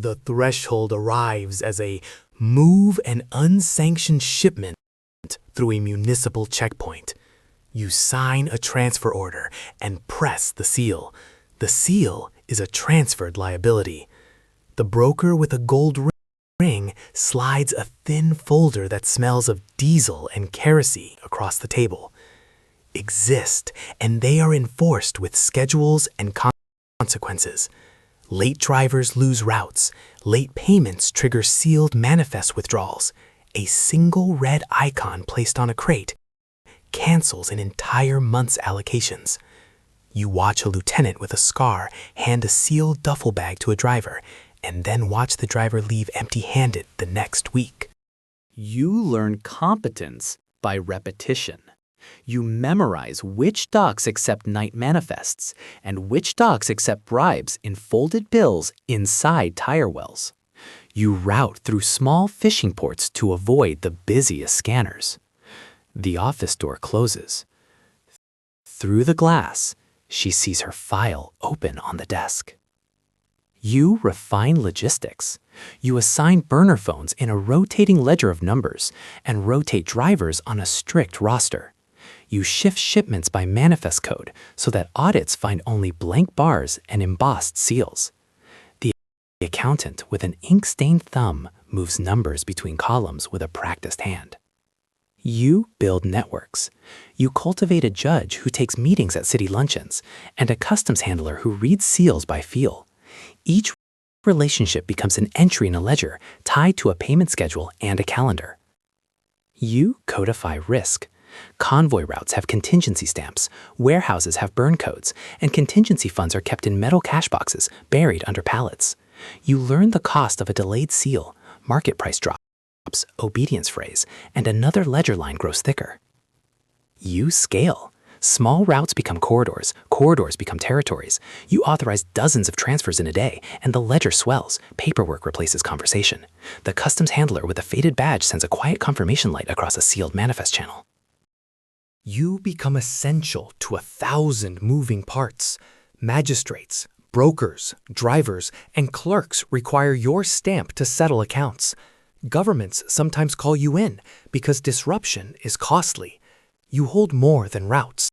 The threshold arrives as a move an unsanctioned shipment through a municipal checkpoint. You sign a transfer order and press the seal. The seal is a transferred liability. The broker with a gold ring slides a thin folder that smells of diesel and kerosene across the table. Exist, and they are enforced with schedules and consequences. Late drivers lose routes. Late payments trigger sealed manifest withdrawals. A single red icon placed on a crate cancels an entire month's allocations. You watch a lieutenant with a scar hand a sealed duffel bag to a driver, and then watch the driver leave empty-handed the next week. You learn competence by repetition. You memorize which docs accept night manifests and which docs accept bribes in folded bills inside tire wells. You route through small fishing ports to avoid the busiest scanners. The office door closes. Through the glass, she sees her file open on the desk. You refine logistics. You assign burner phones in a rotating ledger of numbers and rotate drivers on a strict roster. You shift shipments by manifest code so that audits find only blank bars and embossed seals. The accountant with an ink-stained thumb moves numbers between columns with a practiced hand. You build networks. You cultivate a judge who takes meetings at city luncheons and a customs handler who reads seals by feel. Each relationship becomes an entry in a ledger tied to a payment schedule and a calendar. You codify risk. Convoy routes have contingency stamps, warehouses have burn codes, and contingency funds are kept in metal cash boxes buried under pallets. You learn the cost of a delayed seal, market price drops, obedience phrase, and another ledger line grows thicker. You scale. Small routes become corridors, corridors become territories. You authorize dozens of transfers in a day, and the ledger swells. Paperwork replaces conversation. The customs handler with a faded badge sends a quiet confirmation light across a sealed manifest channel. You become essential to 1,000 moving parts. Magistrates, brokers, drivers, and clerks require your stamp to settle accounts. Governments sometimes call you in because disruption is costly. You hold more than routes.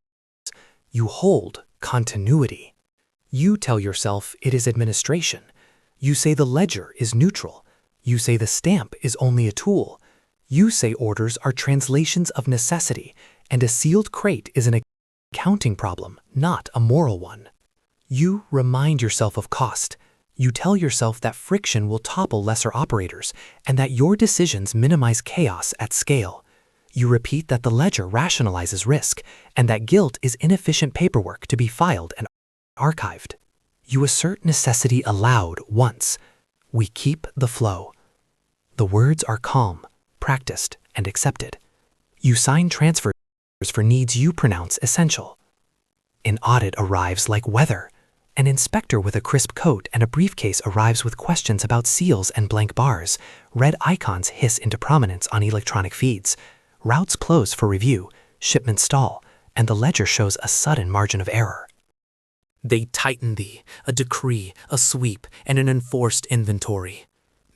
You hold continuity. You tell yourself it is administration. You say the ledger is neutral. You say the stamp is only a tool. You say orders are translations of necessity, and a sealed crate is an accounting problem, not a moral one. You remind yourself of cost. You tell yourself that friction will topple lesser operators and that your decisions minimize chaos at scale. You repeat that the ledger rationalizes risk and that guilt is inefficient paperwork to be filed and archived. You assert necessity aloud once. We keep the flow. The words are calm, practiced, and accepted. You sign transfers for needs you pronounce essential. An audit arrives like weather. An inspector with a crisp coat and a briefcase arrives with questions about seals and blank bars. Red icons hiss into prominence on electronic feeds. Routes close for review, shipments stall, and the ledger shows a sudden margin of error. They tighten thee, a decree, a sweep, and an enforced inventory.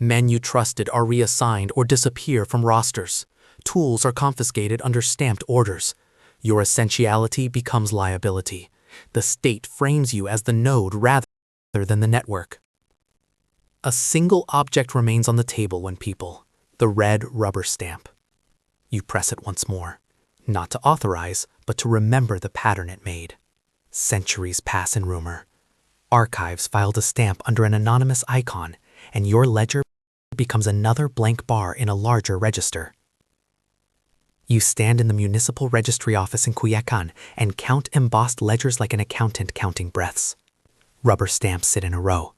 Men you trusted are reassigned or disappear from rosters. Tools are confiscated under stamped orders. Your essentiality becomes liability. The state frames you as the node rather than the network. A single object remains on the table when people, the red rubber stamp. You press it once more, not to authorize, but to remember the pattern it made. Centuries pass in rumor. Archives filed a stamp under an anonymous icon, and your ledger becomes another blank bar in a larger register. You stand in the municipal registry office in Culiacan and count embossed ledgers like an accountant counting breaths. Rubber stamps sit in a row.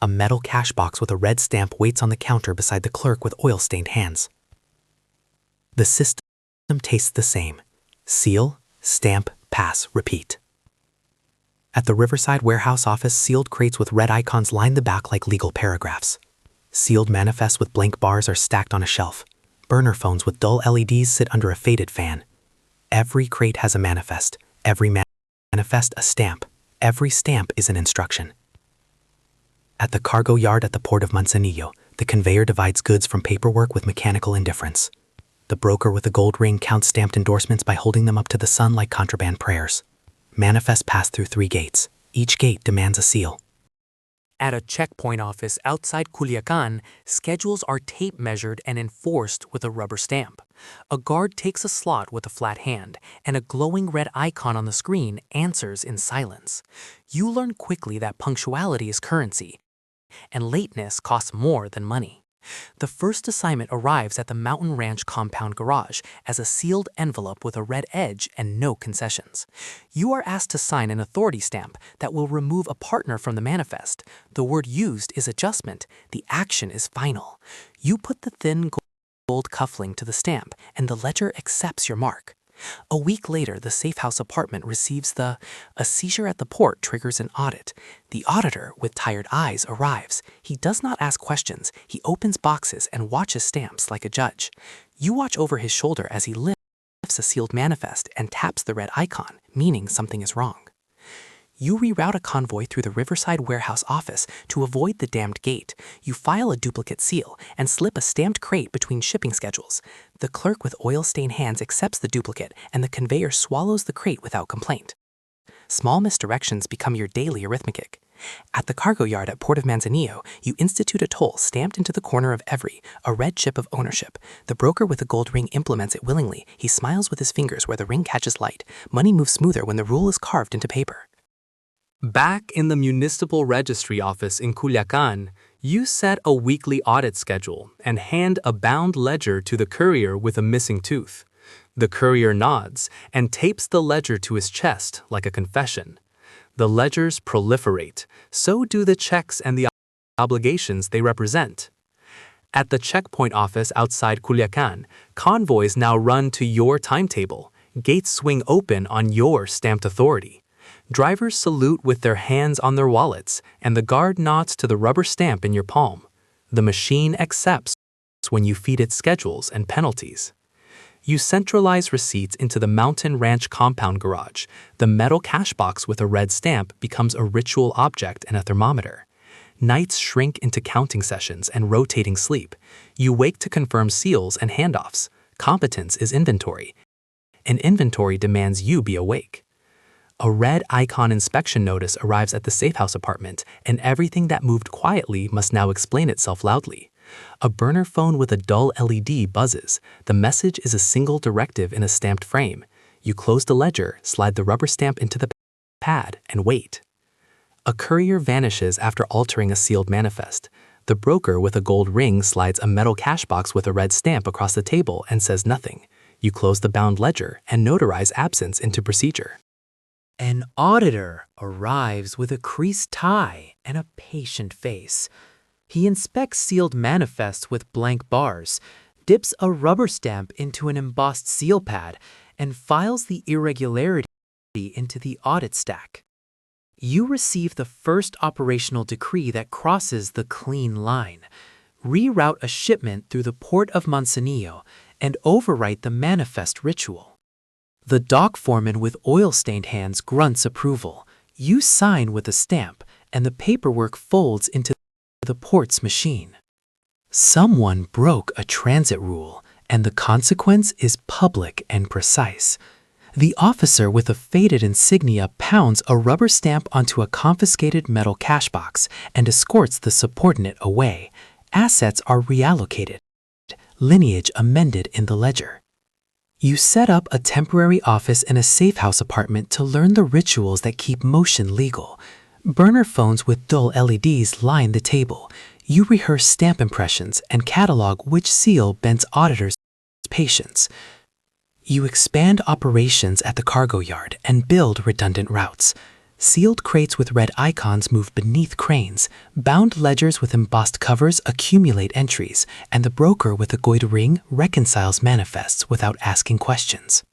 A metal cash box with a red stamp waits on the counter beside the clerk with oil-stained hands. The system tastes the same. Seal, stamp, pass, repeat. At the Riverside warehouse office, sealed crates with red icons line the back like legal paragraphs. Sealed manifests with blank bars are stacked on a shelf. Burner phones with dull LEDs sit under a faded fan. Every crate has a manifest. Every manifest a stamp. Every stamp is an instruction. At the cargo yard at the port of Manzanillo, the conveyor divides goods from paperwork with mechanical indifference. The broker with the gold ring counts stamped endorsements by holding them up to the sun like contraband prayers. Manifests pass through 3 gates. Each gate demands a seal. At a checkpoint office outside Culiacan, schedules are tape measured and enforced with a rubber stamp. A guard takes a slot with a flat hand, and a glowing red icon on the screen answers in silence. You learn quickly that punctuality is currency, and lateness costs more than money. The first assignment arrives at the Mountain Ranch compound garage as a sealed envelope with a red edge and no concessions. You are asked to sign an authority stamp that will remove a partner from the manifest. The word used is adjustment. The action is final. You put the thin gold cufflink to the stamp, and the ledger accepts your mark. A week later, the safe house apartment receives a seizure at the port triggers an audit. The auditor, with tired eyes, arrives. He does not ask questions. He opens boxes and watches stamps like a judge. You watch over his shoulder as he lifts a sealed manifest and taps the red icon, meaning something is wrong. You reroute a convoy through the Riverside warehouse office to avoid the damned gate. You file a duplicate seal and slip a stamped crate between shipping schedules. The clerk with oil-stained hands accepts the duplicate, and the conveyor swallows the crate without complaint. Small misdirections become your daily arithmetic. At the cargo yard at Port of Manzanillo, you institute a toll stamped into the corner of every, a red chip of ownership. The broker with the gold ring implements it willingly. He smiles with his fingers where the ring catches light. Money moves smoother when the rule is carved into paper. Back in the municipal registry office in Culiacan, you set a weekly audit schedule and hand a bound ledger to the courier with a missing tooth. The courier nods and tapes the ledger to his chest like a confession. The ledgers proliferate, so do the checks and the obligations they represent. At the checkpoint office outside Culiacan, convoys now run to your timetable. Gates swing open on your stamped authority. Drivers salute with their hands on their wallets, and the guard nods to the rubber stamp in your palm. The machine accepts when you feed it schedules and penalties. You centralize receipts into the Mountain Ranch compound garage. The metal cash box with a red stamp becomes a ritual object and a thermometer. Nights shrink into counting sessions and rotating sleep. You wake to confirm seals and handoffs. Competence is inventory, and inventory demands you be awake. A red icon inspection notice arrives at the safe house apartment, and everything that moved quietly must now explain itself loudly. A burner phone with a dull LED buzzes. The message is a single directive in a stamped frame. You close the ledger, slide the rubber stamp into the pad, and wait. A courier vanishes after altering a sealed manifest. The broker with a gold ring slides a metal cash box with a red stamp across the table and says nothing. You close the bound ledger and notarize absence into procedure. An auditor arrives with a creased tie and a patient face. He inspects sealed manifests with blank bars, dips a rubber stamp into an embossed seal pad, and files the irregularity into the audit stack. You receive the first operational decree that crosses the clean line. Reroute a shipment through the port of Manzanillo and overwrite the manifest ritual. The dock foreman with oil-stained hands grunts approval. You sign with a stamp, and the paperwork folds into the port's machine. Someone broke a transit rule, and the consequence is public and precise. The officer with a faded insignia pounds a rubber stamp onto a confiscated metal cash box and escorts the subordinate away. Assets are reallocated. Lineage amended in the ledger. You set up a temporary office in a safe house apartment to learn the rituals that keep motion legal. Burner phones with dull LEDs line the table. You rehearse stamp impressions and catalog which seal bends auditors' patience. You expand operations at the cargo yard and build redundant routes. Sealed crates with red icons move beneath cranes. Bound ledgers with embossed covers accumulate entries, and the broker with a gold ring reconciles manifests without asking questions.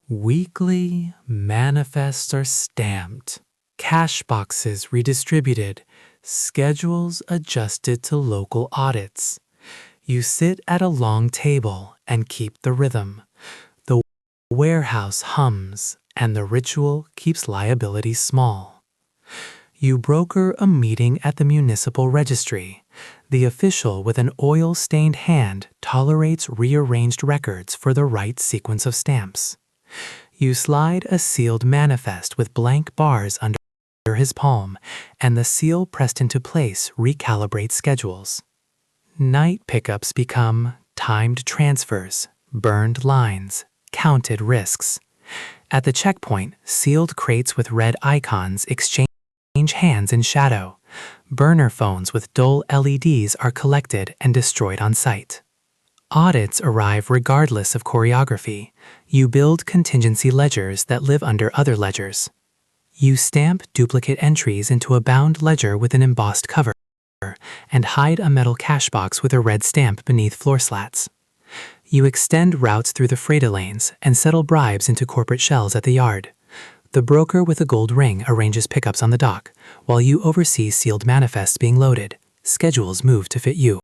Weekly manifests are stamped, cash boxes redistributed, schedules adjusted to local audits. You sit at a long table and keep the rhythm. The warehouse hums, and the ritual keeps liability small. You broker a meeting at the municipal registry. The official with an oil-stained hand tolerates rearranged records for the right sequence of stamps. You slide a sealed manifest with blank bars under his palm, and the seal pressed into place recalibrates schedules. Night pickups become timed transfers, burned lines, counted risks. At the checkpoint, sealed crates with red icons exchange hands in shadow. Burner phones with dull LEDs are collected and destroyed on site. Audits arrive regardless of choreography. You build contingency ledgers that live under other ledgers. You stamp duplicate entries into a bound ledger with an embossed cover and hide a metal cash box with a red stamp beneath floor slats. You extend routes through the freighter lanes and settle bribes into corporate shells at the yard. The broker with a gold ring arranges pickups on the dock, while you oversee sealed manifests being loaded. Schedules move to fit you.